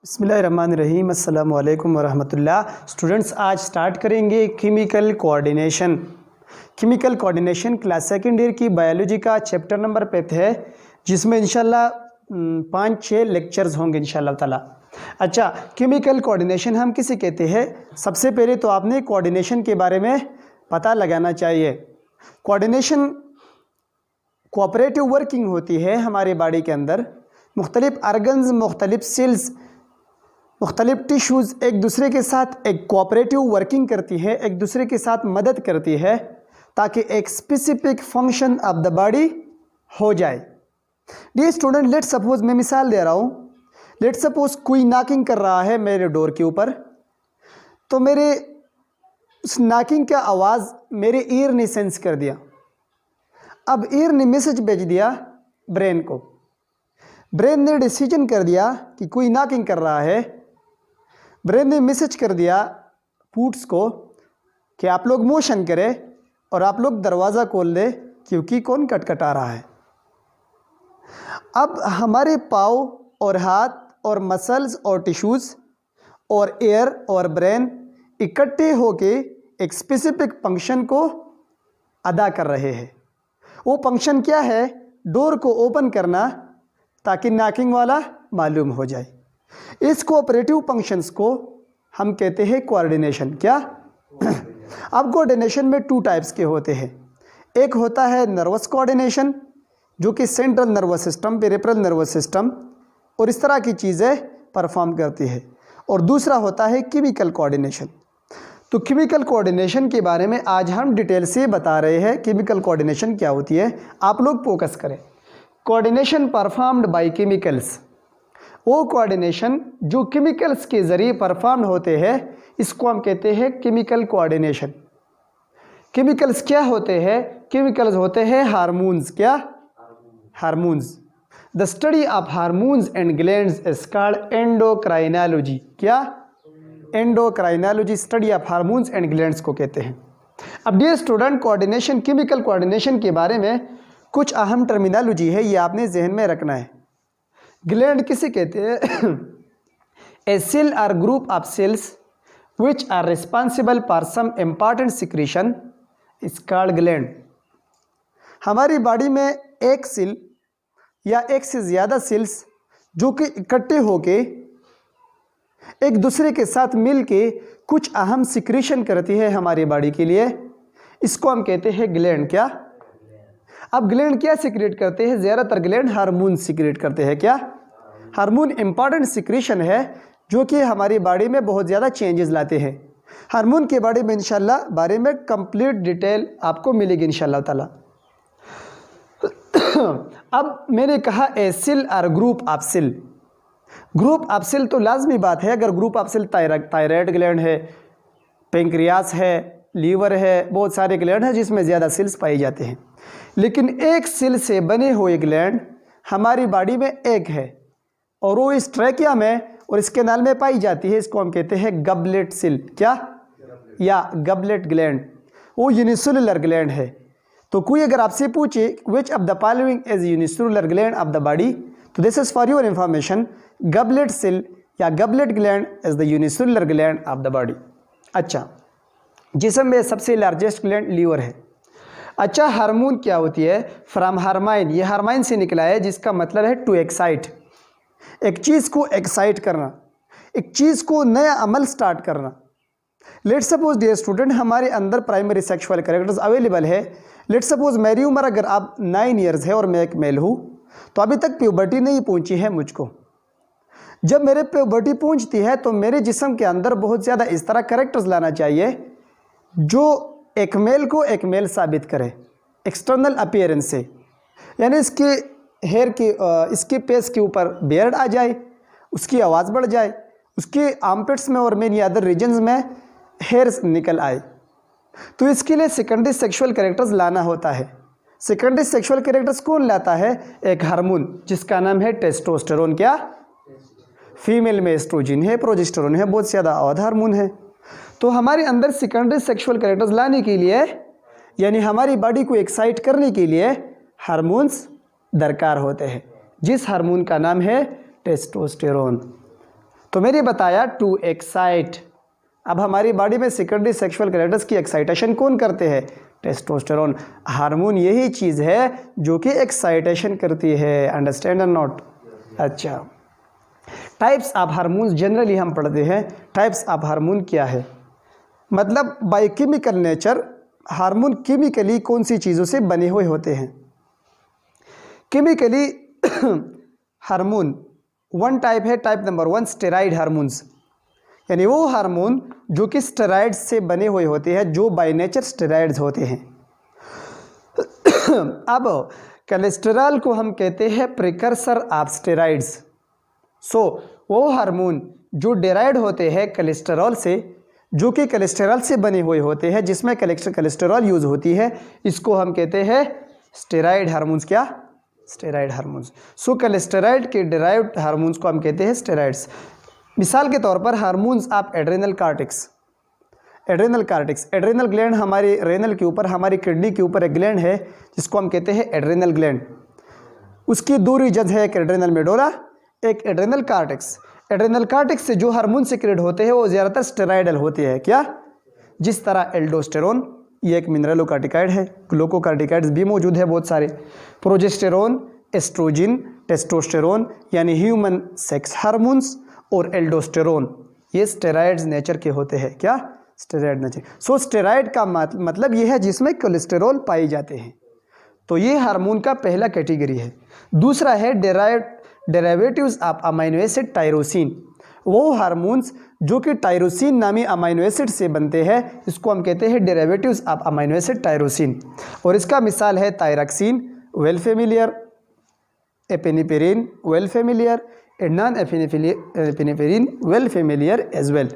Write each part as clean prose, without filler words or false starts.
बिस्मिल्लाहिर्रहमानिर्रहीम अस्सलामु अलैकुम वरहमतुल्लाह। स्टूडेंट्स, आज स्टार्ट करेंगे chemical coordination. Chemical coordination class second year की बायोलॉजी का चैप्टर नंबर 5 है, जिसमें इंशाल्लाह 5-6 लेक्चर्स होंगे इंशाल्लाह ताला। अच्छा, केमिकल कोऑर्डिनेशन हम किसे कहते हैं? सबसे पहले तो आपने कोऑर्डिनेशन के बारे में पता लगाना चाहिए। कोऑर्डिनेशन कोऑपरेटिव वर्किंग होती है हमारे बॉडी के अंदर। मुख्तलिफ आर्गन्स, मुख्तलिफ सेल्स, मुख्तलिफ टिश्यूज़ एक दूसरे के साथ एक कोऑपरेटिव वर्किंग करती है, एक दूसरे के साथ मदद करती है ताकि एक specific function of the body हो जाए। डियर स्टूडेंट, लेट सपोज, मैं मिसाल दे रहा हूँ, लेट सपोज कोई नॉकिंग कर रहा है मेरे डोर के ऊपर, तो मेरे उस नॉकिंग का आवाज़ मेरे ईयर ने सेंस कर दिया। अब ईयर ने मैसेज भेज दिया ब्रेन को। ब्रेन ने डिसीजन कर दिया कि कोई नॉकिंग कर रहा है। ब्रेन ने मैसेज कर दिया फूड्स को कि आप लोग मोशन करें और आप लोग दरवाज़ा खोल दें क्योंकि कौन खटखटा रहा है। अब हमारे पाँव और हाथ और मसल्स और टिश्यूज़ और एयर और ब्रेन इकट्ठे होके एक स्पेसिफिक फंक्शन को अदा कर रहे हैं। वो फंक्शन क्या है? डोर को ओपन करना ताकि नॉकिंग वाला मालूम हो जाए। इस कोऑपरेटिव फंक्शंस को हम कहते हैं कोऑर्डिनेशन। क्या? अब कोऑर्डिनेशन में 2 टाइप्स के होते हैं। एक होता है नर्वस कोऑर्डिनेशन, जो कि central nervous system, peripheral nervous system और इस तरह की चीज़ें परफॉर्म करती है। और दूसरा होता है केमिकल कोऑर्डिनेशन। तो केमिकल कोऑर्डिनेशन के बारे में आज हम डिटेल से बता रहे हैं। केमिकल कोऑर्डिनेशन क्या होती है, आप लोग फोकस करें। कोऑर्डिनेशन परफॉर्म्ड बाय केमिकल्स, वो कोऑर्डिनेशन जो केमिकल्स के ज़रिए परफॉर्म होते हैं, इसको हम कहते हैं केमिकल कोऑर्डिनेशन। केमिकल्स क्या होते हैं? केमिकल्स होते हैं हार्मोन्स। क्या? Hormones. The study of hormones and glands is called endocrinology. क्या? Endocrinology study of hormones and glands को कहते हैं। अब dear student, coordination, chemical coordination के बारे में कुछ अहम टर्मिनोलॉजी है, ये आपने जहन में रखना है। ग्लैंड किसे कहते हैं? A cell or group of cells which are responsible for some important secretion is called gland. हमारी बॉडी में एक सेल या एक से ज़्यादा सेल्स जो कि इकट्ठे होके एक दूसरे के साथ मिल के कुछ अहम सिक्रीशन करती है हमारी बॉडी के लिए, इसको हम कहते हैं ग्लैंड। क्या? अब ग्लैंड क्या सिक्रेट करते हैं? ज़्यादातर ग्लैंड हार्मोन सिक्रेट करते हैं। क्या? हार्मोन इंपॉर्टेंट सिक्रीशन है जो कि हमारी बॉडी में बहुत ज़्यादा चेंजेस लाते हैं। हार्मोन के बारे में इंशाल्लाह बारे में कंप्लीट डिटेल आपको मिलेगी इंशाल्लाह ताला। अब मैंने कहा a cell or group of cell. Group of cell तो लाजमी बात है। अगर group of cell thyroid gland है, पेंक्रियास है, लीवर है, बहुत सारे ग्लैंड हैं जिसमें ज़्यादा सेल्स पाए जाते हैं। लेकिन एक सेल से बने हुए ग्लैंड हमारी बॉडी में एक है और वो इस ट्रैकिया में और इसके नाल में पाई जाती है। इसको हम कहते हैं गबलेट सेल। क्या? या गबलेट ग्लैंड। वो यूनिसेलुलर ग्लैंड है। तो कोई अगर आपसे पूछे which of the following is unicellular gland of the body, तो this is for your information, goblet cell या goblet gland is the unicellular gland of the body. अच्छा, जिस्म में सबसे लार्जेस्ट ग्लैंड लीवर है। अच्छा, हार्मोन क्या होती है? फ्रॉम हार्माइन, ये हार्माइन से निकला है, जिसका मतलब है टू एक्साइट। एक चीज़ को एक्साइट करना, एक चीज़ को नया अमल स्टार्ट करना। लेट सपोज डियर स्टूडेंट, हमारे अंदर प्राइमरी सेक्सुअल कैरेक्टर्स अवेलेबल है। लेट सपोज मेरी उम्र अगर आप 9 ईयर्स है और मैं एक मेल हूँ, तो अभी तक प्यूबर्टी नहीं पहुँची है मुझको। जब मेरे प्यूबर्टी पहुँचती है तो मेरे जिस्म के अंदर बहुत ज़्यादा इस तरह कैरेक्टर्स लाना चाहिए जो एक मेल को एक मेल साबित करे एक्सटर्नल अपीयरेंस से। यानी इसके हेयर के इसके पेस के ऊपर बियर्ड आ जाए, उसकी आवाज़ बढ़ जाए, उसके आर्मपिट्स में और मेनी अदर रीजन्स में हेयर्स निकल आए। तो इसके लिए सेकेंडरी सेक्सुअल कैरेक्टर्स लाना होता है। सेकेंडरी सेक्सुअल कैरेक्टर्स कौन लाता है? एक हार्मोन जिसका नाम है टेस्टोस्टेरोन। क्या? फीमेल में एस्ट्रोजन है, प्रोजेस्टेरोन है, बहुत ज़्यादा अवध हार्मोन है। तो हमारे अंदर सेकेंडरी सेक्सुअल कैरेक्टर्स लाने के लिए, यानी हमारी बॉडी को एक्साइट करने के लिए हार्मोन्स दरकार होते हैं, जिस हार्मोन का नाम है टेस्टोस्टेरोन। तो मैंने बताया टू एक्साइट। अब हमारी बॉडी में सेकेंडरी सेक्सुअल कैरेक्टर्स की एक्साइटेशन कौन करते हैं? टेस्टोस्टेरोन हार्मोन यही चीज़ है जो कि एक्साइटेशन करती है। अंडरस्टैंड और नॉट? अच्छा, टाइप्स ऑफ हार्मोन्स जनरली हम पढ़ते हैं। टाइप्स ऑफ हार्मोन क्या है? मतलब by chemical nature hormone chemically कौन सी चीज़ों से बने हुए होते हैं। केमिकली हार्मोन वन टाइप है, टाइप नंबर 1 स्टेरॉइड हार्मोन्स, यानी वो हार्मोन जो कि स्टेरॉइड्स से बने हुए होते हैं, जो बाय नेचर स्टेरॉइड्स होते हैं। अब कोलेस्टेरॉल को हम कहते हैं प्रिकर्सर ऑफ स्टेरॉइड्स। सो वो हार्मोन जो डेराइव्ड होते हैं कोलेस्टेरॉल से, जो कि कोलेस्टेरॉल से बने हुए होते हैं, जिसमें कोलेस्टेरॉल यूज़ होती है, इसको हम कहते हैं स्टेरॉइड हार्मोन्स। क्या? Steroid hormones. सो कोलेस्टेरॉइड के डेराइव्ड हार्मोन्स को हम कहते हैं स्टेरॉइड्स। मिसाल के तौर पर hormones of adrenal cortex. Adrenal gland हमारे रेनल के ऊपर, हमारी किडनी के ऊपर एक ग्लैंड है जिसको हम कहते हैं एड्रेनल ग्लैंड। उसकी दो रीजन है, एक एड्रेनल मेडोला, एक एड्रेनल कार्टेक्स। एड्रेनल कार्टेक्स से जो हार्मोन सिक्रेट होते हैं वो ज़्यादातर स्टेरॉइडल होते हैं। क्या? जिस तरह एल्डोस्टेरोन, ये एक मिनरलोकार्टिकाइड है, ग्लूकोकार्टिकाइड्स भी मौजूद है बहुत सारे, प्रोजेस्टेरोन, एस्ट्रोजिन, टेस्टोस्टेरोन यानी ह्यूमन सेक्स हार्मोन्स, और एल्डोस्टेरोन, ये स्टेरॉइड्स नेचर के होते हैं। क्या? Steroid nature. सो स्टेरॉइड का मतलब ये है जिसमें कोलेस्टेरॉल पाए जाते हैं। तो ये हार्मोन का पहला कैटेगरी है। दूसरा है derivatives of amino acid tyrosine. वो हार्मोन्स जो कि टायरोसिन नामी अमीनो एसिड से बनते हैं, इसको हम कहते हैं derivatives of amino acid tyrosine. और इसका मिसाल है thyroxine, well familiar, epinephrine, well familiar, non epinephrine, well familiar as well.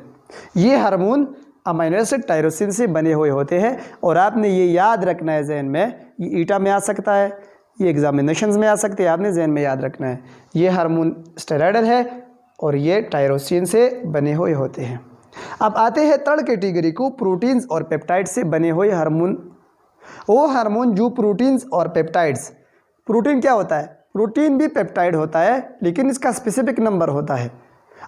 ये हार्मोन अमीनो एसिड टायरोसिन से बने हुए होते हैं। और आपने ये याद रखना है जहन में, ये ईटा में आ सकता है, ये एग्जामिनेशंस में आ सकते हैं, आपने जहन में याद रखना है। ये हार्मोन स्टेरॉइडल है और ये टायरोसिन से बने हुए होते हैं। अब आते हैं थर्ड कैटेगरी को, प्रोटीन्स और पेप्टाइड्स से बने हुए हार्मोन। वो हार्मोन जो प्रोटीन्स और पेप्टाइड्स, प्रोटीन क्या होता है? प्रोटीन भी पेप्टाइड होता है, लेकिन इसका स्पेसिफिक नंबर होता है।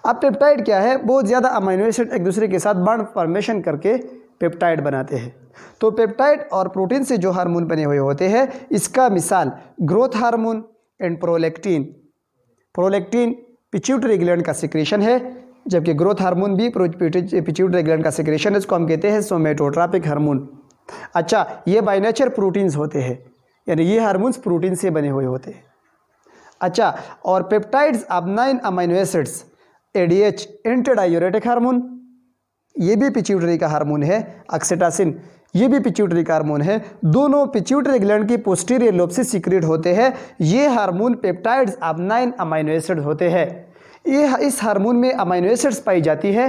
अब पेप्टाइड क्या है? बहुत ज़्यादा अमीनो एसिड एक दूसरे के साथ बॉन्ड फॉर्मेशन करके पेप्टाइड बनाते हैं। तो पेप्टाइड और प्रोटीन से जो हार्मोन बने हुए होते हैं, इसका मिसाल growth hormone and prolactin. Prolactin pituitary gland का सिक्रेशन है, जबकि ग्रोथ हार्मोन भी पिट्यूटरी ग्लैंड का सिक्रेशन है, इसको हम कहते हैं सोमेटोट्रॉपिक हार्मोन। अच्छा, ये बाय नेचर प्रोटीन्स होते हैं, यानी ये हार्मोन्स प्रोटीन से बने हुए होते हैं। अच्छा, और peptides of 9 amino acids, ADH एंटीडायूरेटिक hormone, ये भी पिट्यूटरी का हार्मोन है। ऑक्सीटोसिन, ये भी पिट्यूटरी का हार्मोन है। दोनों पिट्यूटरी ग्लैंड की पोस्टीरियर लोब से सीक्रेट होते हैं। ये hormone peptides of 9 amino acid होते हैं। ये इस हार्मोन में अमीनो एसिड्स पाई जाती है,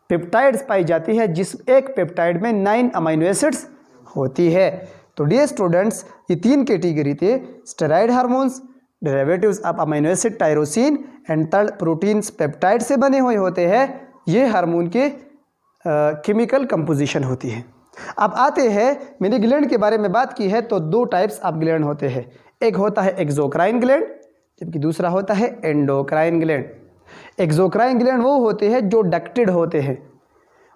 पेप्टाइड्स पाई जाती है, जिस एक पेप्टाइड में 9 अमीनो एसिड्स होती है। तो डियर स्टूडेंट्स, ये 3 कैटेगरी थे, steroid hormones, derivatives of amino acid tyrosine and third proteins peptide से बने हुए होते हैं। ये हार्मोन के केमिकल कंपोजिशन होती है। अब आते हैं, मैंने ग्लैंड के बारे में बात की है, तो 2 टाइप्स ऑफ ग्लैंड होते हैं। एक होता है एक्सोक्राइन ग्लैंड, जबकि दूसरा होता है एंडोक्राइन ग्लैंड। एक्सोक्राइन ग्लैंड वो होते हैं जो डक्टेड होते हैं,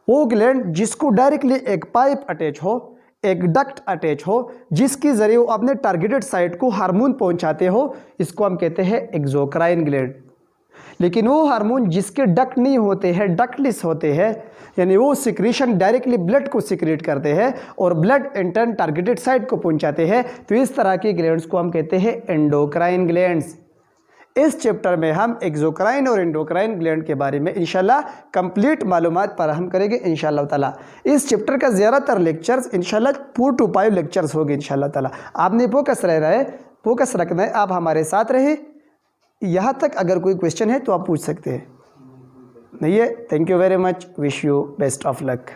वो ग्लैंड जिसको डायरेक्टली एक पाइप अटैच हो, एक डक्ट अटैच हो, जिसके जरिए वो अपने टारगेटेड साइट को हार्मोन पहुंचाते हो, इसको हम कहते हैं एक्सोक्राइन ग्लैंड। लेकिन वो हार्मोन जिसके डक्ट नहीं होते हैं, डक्टलेस होते हैं, यानी वो सिक्रेशन डायरेक्टली ब्लड को सिक्रेट करते हैं और ब्लड इंटर्न टारगेटेड साइट को पहुंचाते हैं, तो इस तरह के ग्लैंड्स को हम कहते हैं एंडोक्राइन ग्लैंड्स। इस चैप्टर में हम एक्सोक्राइन और एंडोक्राइन ग्लैंड के बारे में इंशाल्लाह कंप्लीट मालूमात फराहम करेंगे इंशाल्लाह ताला। इस चैप्टर का ज़्यादातर लेक्चर्स इंशाल्लाह 4 to 5 लेक्चर्स होंगे इंशाल्लाह ताला। आपने फोकस रखना है, आप हमारे साथ रहे। यहाँ तक अगर कोई क्वेश्चन है तो आप पूछ सकते हैं, नहीं है? Thank you very much, wish you best of luck.